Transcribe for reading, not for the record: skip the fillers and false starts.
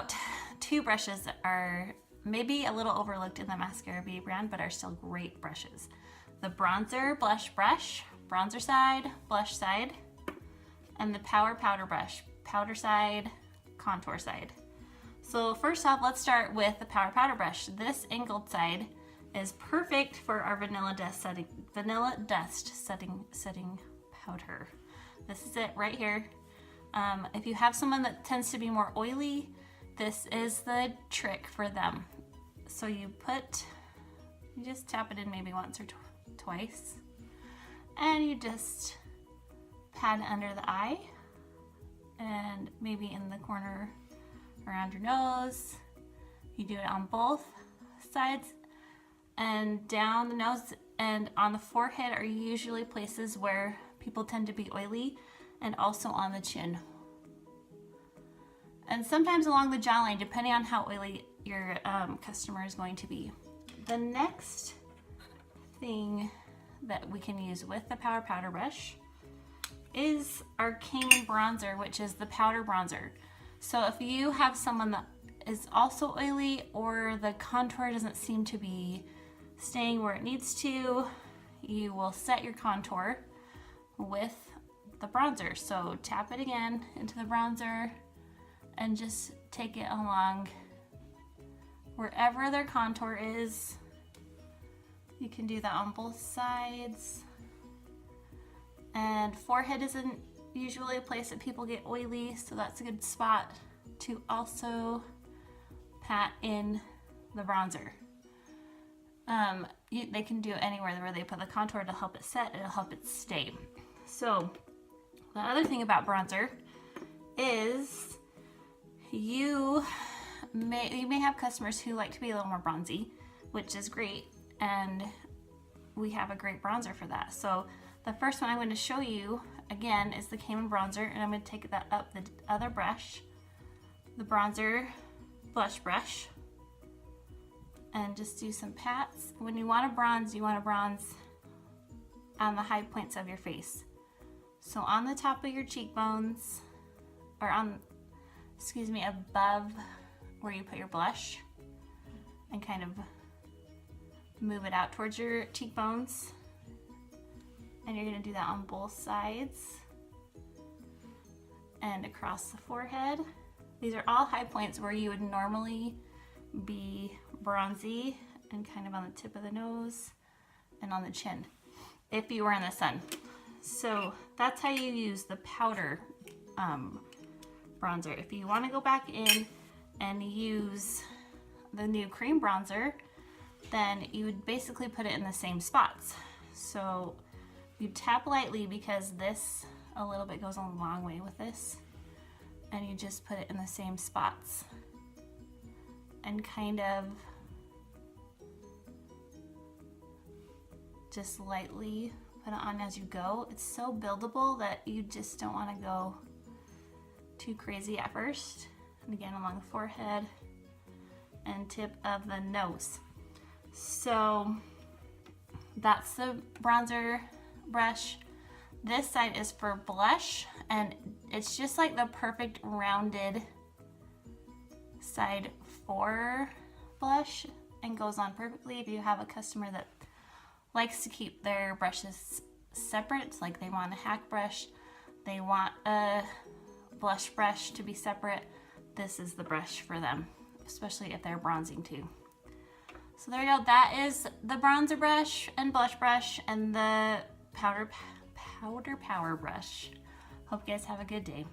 out two brushes that are maybe a little overlooked in the Maskcara Beauty brand, but are still great brushes. The bronzer blush brush, bronzer side, blush side, and the power powder brush, powder side, contour side. So first off, let's start with the power powder brush. This angled side is perfect for our vanilla dust setting powder. This is it right here. If you have someone that tends to be more oily, this is the trick for them. So you just tap it in maybe once or twice, and you just pat it under the eye and maybe in the corner around your nose. You do it on both sides and down the nose, and on the forehead are usually places where people tend to be oily, and also on the chin. And sometimes along the jawline, depending on how oily your customer is going to be. The next thing that we can use with the power powder brush is our Cayman Bronzer, which is the powder bronzer. So if you have someone that is also oily, or the contour doesn't seem to be staying where it needs to, you will set your contour with the bronzer. So tap it again into the bronzer and just take it along wherever their contour is. You can do that on both sides. And forehead isn't usually a place that people get oily, so that's a good spot to also pat in the bronzer. They can do it anywhere where they put the contour to help it set, it'll help it stay. So the other thing about bronzer is you may have customers who like to be a little more bronzy, which is great, and we have a great bronzer for that. So the first one I'm going to show you again is the Cayman Bronzer, and I'm going to take that up the other brush, the bronzer blush brush, and just do some pats. When you want to bronze, you want to bronze on the high points of your face. So on the top of your cheekbones, or above where you put your blush, and kind of move it out towards your cheekbones. And you're going to do that on both sides and across the forehead. These are all high points where you would normally be bronzy, and kind of on the tip of the nose and on the chin if you were in the sun. So that's how you use the powder bronzer. If you want to go back in and use the new cream bronzer, then you would basically put it in the same spots. So you tap lightly, because this a little bit goes a long way with this, and you just put it in the same spots and kind of just lightly put it on as you go. It's so buildable that you just don't want to go too crazy at first. And again, along the forehead and tip of the nose. So that's the bronzer brush. This side is for blush, and it's just like the perfect rounded side for blush, and goes on perfectly if you have a customer that likes to keep their brushes separate, like they want a hack brush, they want a blush brush to be separate. This is the brush for them, especially if they're bronzing too. So there you go, that is the bronzer brush and blush brush and the powder power brush. Hope you guys have a good day.